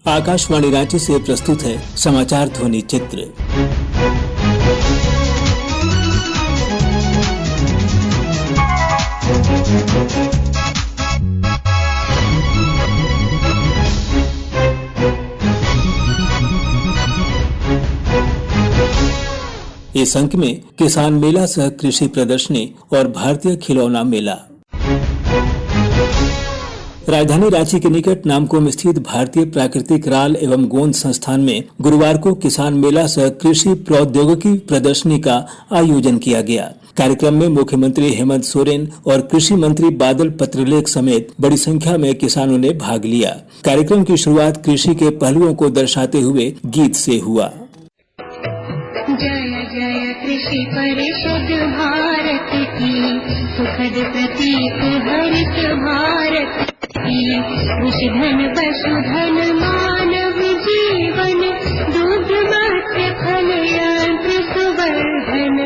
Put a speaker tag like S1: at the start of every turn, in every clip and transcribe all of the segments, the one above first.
S1: आकाशवाणी रांची से प्रस्तुत है समाचार ध्वनि चित्र। इस अंक में किसान मेला सह कृषि प्रदर्शनी और भारतीय खिलौना मेला। राजधानी रांची के निकट नामकुम स्थित भारतीय प्राकृतिक राल एवं गोंद संस्थान में गुरुवार को किसान मेला सह कृषि प्रौद्योगिकी प्रदर्शनी का आयोजन किया गया। कार्यक्रम में मुख्यमंत्री हेमंत सोरेन और कृषि मंत्री बादल पत्रलेख समेत बड़ी संख्या में किसानों ने भाग लिया। कार्यक्रम की शुरुआत कृषि के पहलुओं को दर्शाते हुए गीत से हुआ।
S2: जय जय कृषि परिषद भारत की, सुखद प्रतीक हरित भारत की। विषधन पशुधन मानव जीवन, दूध मत्स्य फल यंत्र सुवर्धन।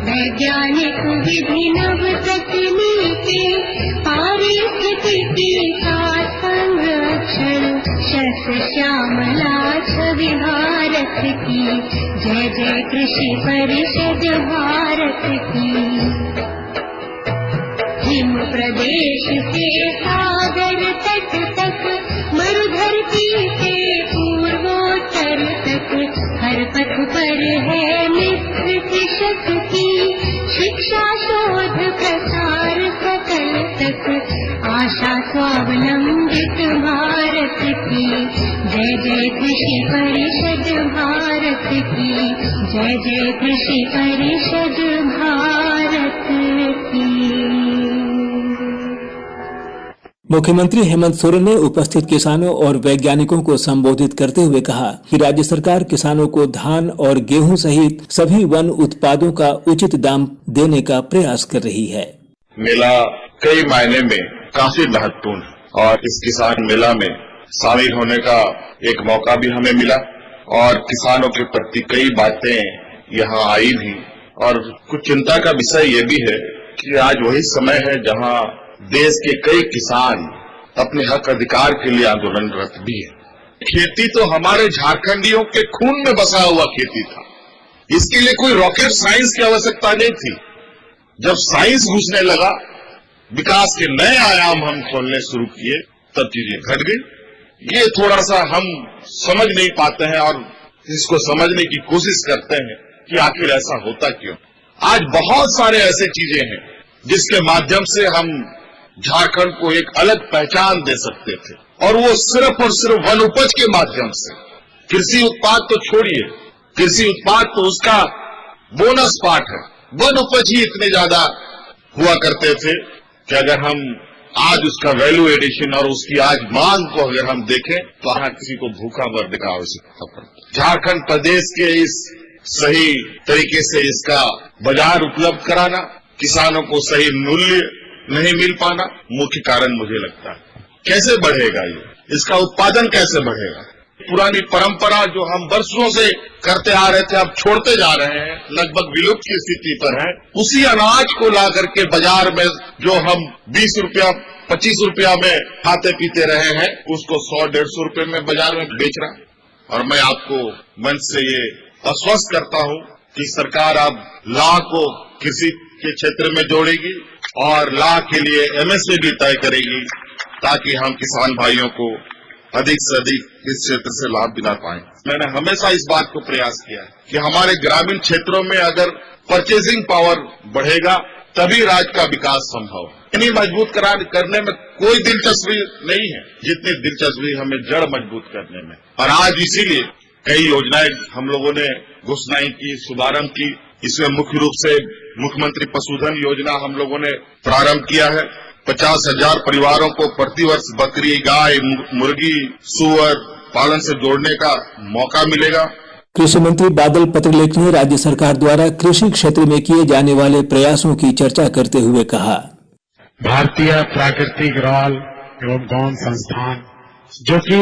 S2: वैज्ञानिक विधि नव तकनीके, पारिस्थितिकी का संरक्षण। शस्य श्यामला छवि भारत की, जय जय कृषि परिषद भारत की। हिम प्रदेश से सागर तट तक, मरुधरती से पूर्वोत्तर तक। हर पथ पर है मित्र कृषक की, शिक्षा शोध प्रसार सकल तक। आशा स्वावलंबित भारत की, जय जय कृषि परिषद भारत की। जय जय कृषि परिषद भारत की।
S1: मुख्यमंत्री हेमंत सोरेन ने उपस्थित किसानों और वैज्ञानिकों को संबोधित करते हुए कहा कि राज्य सरकार किसानों को धान और गेहूं सहित सभी वन उत्पादों का उचित दाम देने का प्रयास कर रही है।
S3: मेला कई मायने में काफी महत्वपूर्ण है और इस किसान मेला में शामिल होने का एक मौका भी हमें मिला और किसानों के प्रति कई बातें यहाँ आई भी। और कुछ चिंता का विषय ये भी है कि आज वही समय है जहाँ देश के कई किसान अपने हक अधिकार के लिए आंदोलनरत भी है। खेती तो हमारे झारखंडियों के खून में बसा हुआ खेती था, इसके लिए कोई रॉकेट साइंस की आवश्यकता नहीं थी। जब साइंस घुसने लगा, विकास के नए आयाम हम खोलने शुरू किए, तब चीजें घट गई। ये थोड़ा सा हम समझ नहीं पाते हैं और इसको समझने की कोशिश करते हैं कि आखिर ऐसा होता क्यों। आज बहुत सारे ऐसे चीजें हैं जिसके माध्यम से हम झारखंड को एक अलग पहचान दे सकते थे और वो सिर्फ और सिर्फ वन उपज के माध्यम से। कृषि उत्पाद तो छोड़िए, कृषि उत्पाद तो उसका बोनस पार्ट है। वन उपज ही इतने ज्यादा हुआ करते थे कि अगर हम आज उसका वैल्यू एडिशन और उसकी आज मांग को अगर हम देखें तो यहाँ किसी को भूखा मरने का आवश्यकता पड़ती। झारखंड प्रदेश के इस सही तरीके से इसका बाजार उपलब्ध कराना, किसानों को सही मूल्य नहीं मिल पाना मुख्य कारण मुझे लगता है। कैसे बढ़ेगा ये, इसका उत्पादन कैसे बढ़ेगा। पुरानी परंपरा जो हम वर्षों से करते आ रहे थे अब छोड़ते जा रहे हैं, लगभग विलुप्त की स्थिति पर है। उसी अनाज को ला करके बाजार में जो हम 20 रुपया 25 रुपया में खाते पीते रहे हैं, उसको 100-150 रुपए में बाजार में बेच रहा है। और मैं आपको मंच से ये आश्वस्त करता हूँ कि सरकार अब लॉ को कृषि के क्षेत्र में जोड़ेगी और लॉ के लिए एमएसपी भी तय करेगी ताकि हम किसान भाइयों को अधिक से अधिक इस क्षेत्र से लाभ दिला पाएं। मैंने हमेशा इस बात को प्रयास किया है कि हमारे ग्रामीण क्षेत्रों में अगर परचेजिंग पावर बढ़ेगा तभी राज्य का विकास संभव है। इन्हीं मजबूत करने में कोई दिलचस्पी नहीं है जितनी दिलचस्पी हमें जड़ मजबूत करने में। और आज इसीलिए कई योजनाएं हम लोगों ने घोषणाएं की, शुभारंभ की। इसमें मुख्य रूप से मुख्यमंत्री पशुधन योजना हम लोगों ने प्रारंभ किया है। 50,000 परिवारों को प्रतिवर्ष बकरी, गाय, मुर्गी, सुअर पालन से जोड़ने का मौका मिलेगा।
S1: कृषि मंत्री बादल पत्रलेख ने राज्य सरकार द्वारा कृषि क्षेत्र में किए जाने वाले प्रयासों की चर्चा करते हुए कहा,
S4: भारतीय प्राकृतिक राल एवं गोंद संस्थान जो कि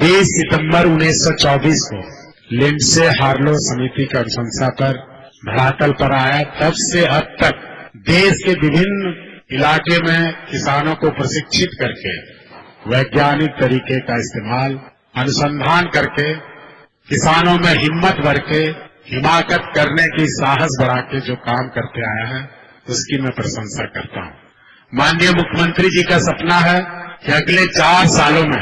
S4: 20 सितंबर 1924 को लिंडसे हार्लो समिति की अनुशंसा पर धरातल पर आया, तब से अब तक देश के विभिन्न इलाके में किसानों को प्रशिक्षित करके वैज्ञानिक तरीके का इस्तेमाल अनुसंधान करके किसानों में हिम्मत भर के हिमाकत करने की साहस बढ़ा के जो काम करते आया है उसकी मैं प्रशंसा करता हूँ। माननीय मुख्यमंत्री जी का सपना है कि अगले 4 सालों में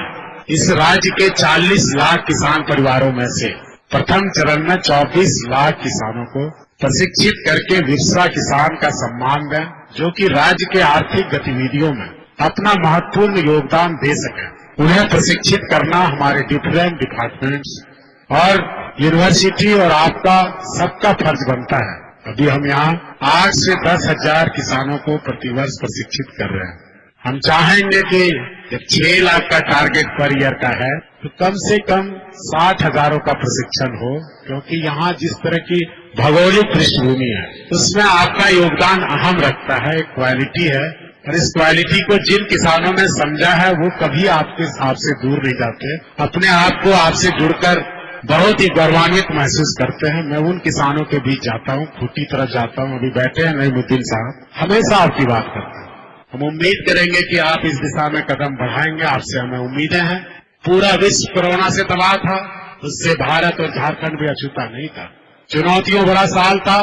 S4: इस राज्य के 40 लाख किसान परिवारों में से प्रथम चरण में 24 लाख किसानों को प्रशिक्षित करके विरसा किसान का सम्मान दें, जो कि राज्य के आर्थिक गतिविधियों में अपना महत्वपूर्ण योगदान दे सके। उन्हें प्रशिक्षित करना हमारे डिफरेंट डिपार्टमेंट्स और यूनिवर्सिटी और आपका सबका फर्ज बनता है। अभी हम यहाँ 8 से 10 हजार किसानों को प्रतिवर्ष प्रशिक्षित कर रहे हैं। हम चाहेंगे कि जब 6 लाख का टारगेट पर ईयर का है तो कम से कम 60,000 का प्रशिक्षण हो, क्योंकि यहाँ जिस तरह की भौगोलिक पृष्ठभूमि है उसमें आपका योगदान अहम रखता है, क्वालिटी है। और इस क्वालिटी को जिन किसानों ने समझा है वो कभी आपके आपसे दूर नहीं जाते, अपने आप को आपसे जुड़कर बहुत ही गौरवान्वित महसूस करते हैं। मैं उन किसानों के बीच जाता हूँ, खूंटी तरफ जाता हूँ, अभी बैठे हैं नईमुद्दीन साहब, हमेशा आपकी बात करते हैं। हम उम्मीद करेंगे कि आप इस दिशा में कदम बढ़ाएंगे, आपसे हमें उम्मीदें हैं। पूरा विश्व कोरोना से तबाह था, उससे भारत और झारखंड भी अछूता नहीं था। चुनौतियों भरा साल था,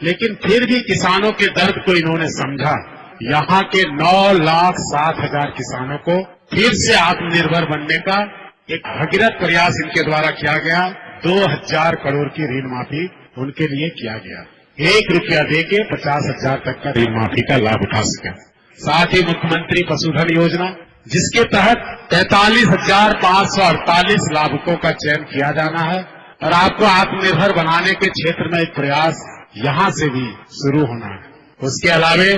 S4: लेकिन फिर भी किसानों के दर्द को इन्होंने समझा। यहाँ के 9,07,000 किसानों को फिर से आत्मनिर्भर बनने का एक भगीरथ प्रयास इनके द्वारा किया गया। 2,000 करोड़ की ऋण माफी उनके लिए किया गया। 1 रुपया देके 50,000 तक का ऋण माफी का लाभ उठा सके। साथ ही मुख्यमंत्री पशुधन योजना, जिसके तहत 43,548 लाभुकों का चयन किया जाना है और आपको आत्मनिर्भर बनाने के क्षेत्र में एक प्रयास यहाँ से भी शुरू होना है। उसके अलावे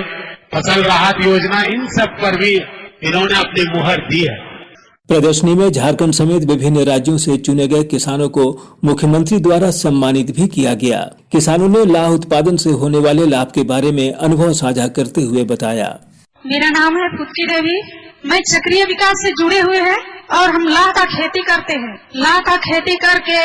S4: फसल राहत योजना, इन सब पर भी इन्होंने अपनी मुहर दी है।
S1: प्रदर्शनी में झारखंड समेत विभिन्न राज्यों से चुने गए किसानों को मुख्यमंत्री द्वारा सम्मानित भी किया गया। किसानों ने लाह उत्पादन से होने वाले लाभ के बारे में अनुभव साझा करते हुए बताया।
S5: मेरा नाम है फुच्ची देवी, मैं चक्रीय विकास से जुड़े हुए हैं और हम लाह का खेती करते हैं। लाह का खेती करके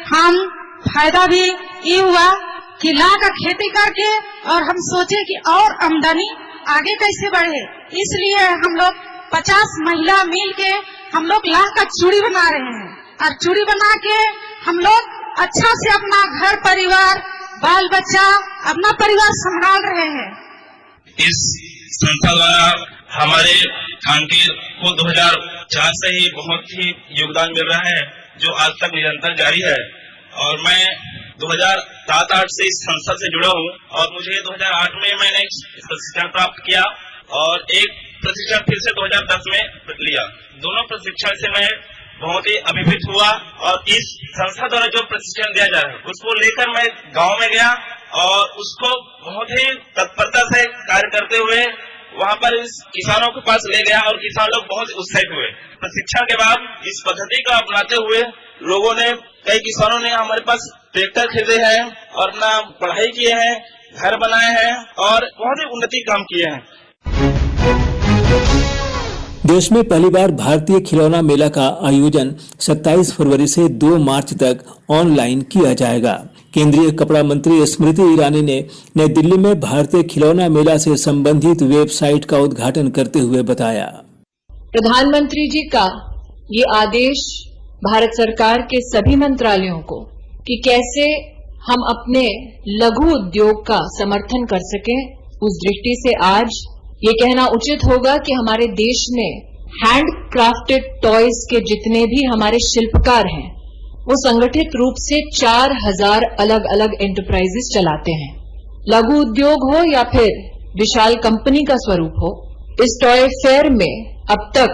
S5: हम फायदा भी ये हुआ कि लाह का खेती करके और हम सोचे कि और आमदनी आगे कैसे बढ़े, इसलिए हम लोग 50 महिला मिल के हम लोग लाह का चूड़ी बना रहे हैं और चूड़ी बना के हम लोग अच्छा से अपना घर परिवार, बाल बच्चा, अपना परिवार संभाल रहे हैं।
S6: इस संस्था द्वारा हमारे कांकेर को 2004 से ही बहुत ही योगदान मिल रहा है, जो आज तक निरंतर जारी है। और मैं 2007-8 से इस संस्था से जुड़ा हूँ और मुझे 2008 में मैंने प्रशिक्षण प्राप्त किया और एक प्रशिक्षण फिर से 2010 में लिया। दोनों प्रशिक्षण से मैं बहुत ही अभिभूत हुआ और इस संस्था द्वारा जो प्रशिक्षण दिया जा रहा है उसको लेकर मैं गांव में गया और उसको बहुत ही तत्परता से कार्य करते हुए वहाँ पर इस किसानों के पास ले गया और किसान लोग बहुत उत्साहित हुए। प्रशिक्षण के बाद इस पद्धति को अपनाते हुए लोगों ने, कई किसानों ने हमारे पास ट्रैक्टर खरीदे हैं और अपना पढ़ाई किए हैं, घर बनाए हैं और बहुत ही उन्नति काम किए हैं।
S1: देश में पहली बार भारतीय खिलौना मेला का आयोजन 27 फरवरी से 2 मार्च तक ऑनलाइन किया जाएगा। केंद्रीय कपड़ा मंत्री स्मृति ईरानी ने नई दिल्ली में भारतीय खिलौना मेला से संबंधित वेबसाइट का उद्घाटन करते हुए बताया।
S7: प्रधानमंत्री जी का ये आदेश भारत सरकार के सभी मंत्रालयों को कि कैसे हम अपने लघु उद्योग का समर्थन कर सकें, उस दृष्टि से आज ये कहना उचित होगा कि हमारे देश में हैंड क्राफ्टेड टॉयज के जितने भी हमारे शिल्पकार हैं वो संगठित रूप से 4,000 अलग अलग एंटरप्राइजेस चलाते हैं। लघु उद्योग हो या फिर विशाल कंपनी का स्वरूप हो, इस टॉय फेयर में अब तक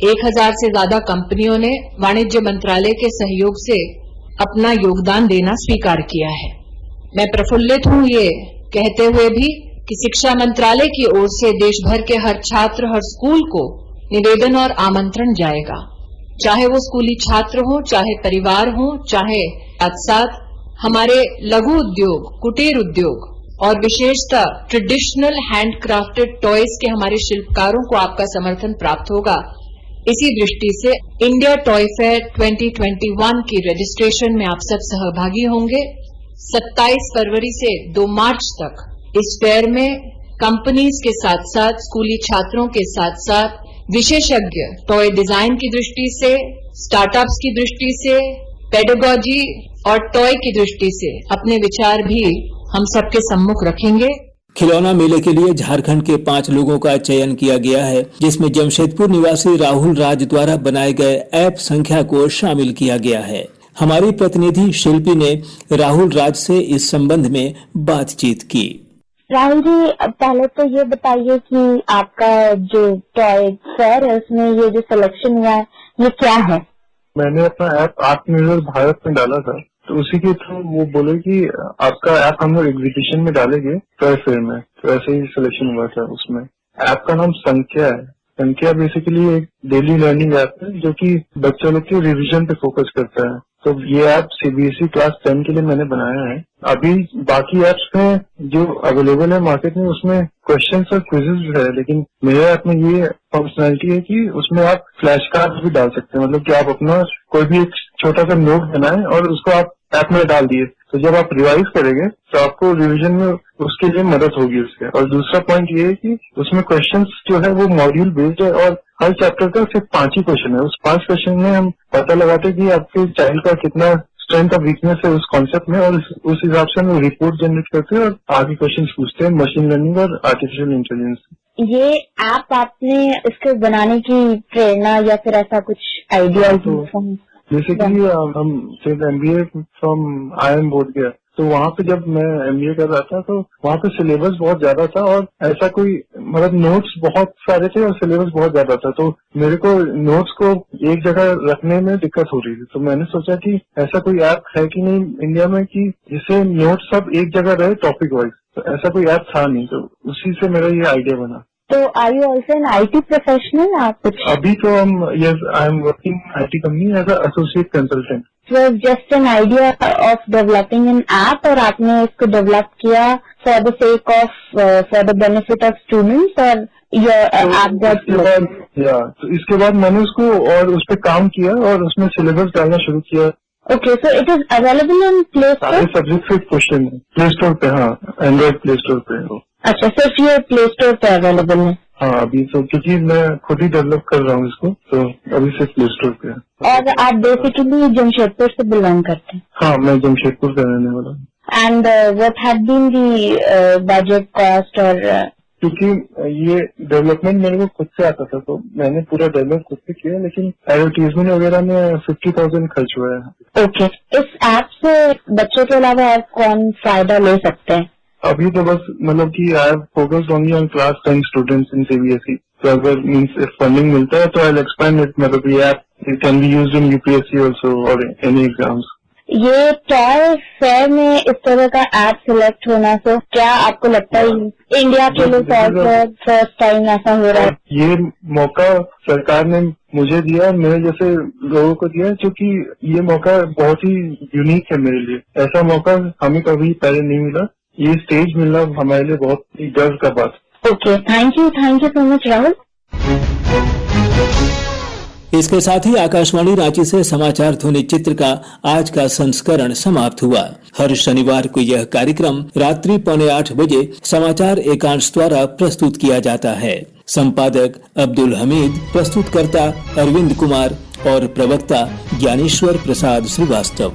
S7: 1,000 से ज्यादा कंपनियों ने वाणिज्य मंत्रालय के सहयोग से अपना योगदान देना स्वीकार किया है। मैं प्रफुल्लित हूं ये कहते हुए भी कि शिक्षा मंत्रालय की ओर से देश भर के हर छात्र, हर स्कूल को निवेदन और आमंत्रण जाएगा, चाहे वो स्कूली छात्र हो, चाहे परिवार हो, चाहे साथ हमारे लघु उद्योग, कुटीर उद्योग और विशेषतः ट्रेडिशनल हैंडक्राफ्टेड टॉयज के हमारे शिल्पकारों को आपका समर्थन प्राप्त होगा। इसी दृष्टि से इंडिया टॉय फेयर 2021 की रजिस्ट्रेशन में आप सब सहभागी होंगे। 27 फरवरी से 2 मार्च तक इस फेयर में कंपनीज के साथ साथ स्कूली छात्रों के साथ साथ विशेषज्ञ टॉय डिजाइन की दृष्टि से, स्टार्टअप्स की दृष्टि से, पेडागॉजी और टॉय की दृष्टि से अपने विचार भी हम सबके सम्मुख रखेंगे।
S1: खिलौना मेले के लिए झारखंड के 5 लोगों का चयन किया गया है, जिसमें जमशेदपुर निवासी राहुल राज द्वारा बनाए गए ऐप संख्या को शामिल किया गया है। हमारी प्रतिनिधि शिल्पी ने राहुल राज से इस संबंध में बातचीत की।
S8: राहुल जी, पहले तो ये बताइए कि आपका जो टॉय फेयर है उसमें ये जो सिलेक्शन हुआ है ये क्या है?
S9: मैंने अपना ऐप आत्मनिर्भर भारत में डाला था, तो उसी के थ्रू वो बोले कि आपका ऐप हम लोग एग्जीबिशन में डालेंगे टॉय फेयर में, तो ऐसे ही सिलेक्शन हुआ था। उसमें ऐप का नाम संख्या है। संख्या बेसिकली एक डेली लर्निंग ऐप है जो कि बच्चों लोग के रिवीजन पे फोकस करता है। तो ये ऐप सीबीएसई क्लास 10 के लिए मैंने बनाया है। अभी बाकी ऐप्स में जो अवेलेबल है मार्केट में उसमें क्वेश्चंस और क्विजेज है, लेकिन मेरे ऐप में ये फंक्शनैलिटी है कि उसमें आप फ्लैश कार्ड भी डाल सकते हैं। मतलब कि आप अपना कोई भी एक छोटा सा नोट बनाए और उसको आप ऐप में डाल दिए, तो जब आप रिवाइज करेंगे तो आपको रिवीजन में उसके लिए मदद होगी उससे। और दूसरा पॉइंट ये है कि उसमें क्वेश्चंस जो है वो मॉड्यूल बेस्ड है और हर चैप्टर का सिर्फ 5 ही क्वेश्चन है। उस 5 क्वेश्चन में हम पता लगाते हैं कि आपके चाइल्ड का कितना स्ट्रेंथ और वीकनेस है उस कॉन्सेप्ट में, और उस हिसाब से हम रिपोर्ट जनरेट करते हैं और आगे क्वेश्चन पूछते हैं मशीन लर्निंग और आर्टिफिशियल इंटेलिजेंस।
S8: ये ऐप आपने इसके बनाने की प्रेरणा या फिर ऐसा कुछ आइडिया?
S9: बेसिकली हम सिर्फ MBA फ्रॉम IIM बोर्ड गया, तो वहाँ पे जब मैं MBA कर रहा था तो वहाँ पे सिलेबस बहुत ज्यादा था और ऐसा कोई मतलब नोट्स बहुत सारे थे और सिलेबस बहुत ज्यादा था, तो मेरे को नोट्स को एक जगह रखने में दिक्कत हो रही थी। तो मैंने सोचा कि ऐसा कोई ऐप है कि नहीं इंडिया में कि जिससे नोट्स सब एक जगह रहे टॉपिक वाइज, तो ऐसा कोई ऐप था नहीं, तो उसी से मेरा ये आइडिया बना।
S8: तो are you also an IT professional? आप कुछ
S9: अभी तो हम yes I am working IT company as associate consultant.
S8: Just an idea of developing an app और आपने इसको डेवलप किया for the sake of for the benefit of students और योर ऐप
S9: तो इसके बाद मैंने उसको और उस पर काम किया और उसमें सिलेबस डालना शुरू किया।
S8: Okay, so it is available in play store?
S9: सारे सब्जेक्ट से क्वेश्चन है प्ले स्टोर पे। हाँ, एंड्रॉइड प्ले स्टोर पे हो।
S8: अच्छा, सिर्फ ये प्ले स्टोर पे अवेलेबल है?
S9: हाँ, अभी तो क्योंकि मैं खुद ही डेवलप कर रहा हूँ इसको, तो अभी सिर्फ प्ले स्टोर पे है।
S8: और आप बेसिकली जमशेदपुर से बिलोंग करते हैं?
S9: हाँ, मैं जमशेदपुर का रहने वाला हूँ।
S8: And what had been the budget cost? और
S9: क्योंकि ये डेवलपमेंट मेरे को खुद से आता था तो मैंने पूरा डेवलप खुद से किया, लेकिन एडवर्टीजमेंट वगैरह में 50,000 खर्च हुआ है।
S8: ओके, इस ऐप से बच्चों के अलावा और कौन फायदा ले सकते हैं?
S9: अभी तो बस मतलब कि I have focused only on class 10 students in CBSE, तो अगर मीन्स फंडिंग मिलता है तो आई विल एक्सपैंड इट। मतलब ये app it can be used in UPSC also और एनी एग्जाम्स।
S8: ये टॉय फेयर में इस तरह का ऐप सिलेक्ट होना, तो क्या आपको लगता है इंडिया के लिए फर्स्ट टाइम ऐसा हो रहा है?
S9: ये मौका सरकार ने मुझे दिया, मेरे जैसे लोगों को दिया, क्योंकि ये मौका बहुत ही यूनिक है मेरे लिए। ऐसा मौका हमें कभी पहले नहीं मिला। ये स्टेज मिलना हमारे लिए बहुत ही गर्व का बात।
S8: Okay, thank you so much Rahul.
S1: इसके साथ ही आकाशवाणी रांची से समाचार ध्वनि चित्र का आज का संस्करण समाप्त हुआ। हर शनिवार को यह कार्यक्रम रात्रि 7:45 बजे समाचार एकांश द्वारा प्रस्तुत किया जाता है। संपादक अब्दुल हमीद, प्रस्तुतकर्ता अरविंद कुमार और प्रवक्ता ज्ञानेश्वर प्रसाद श्रीवास्तव।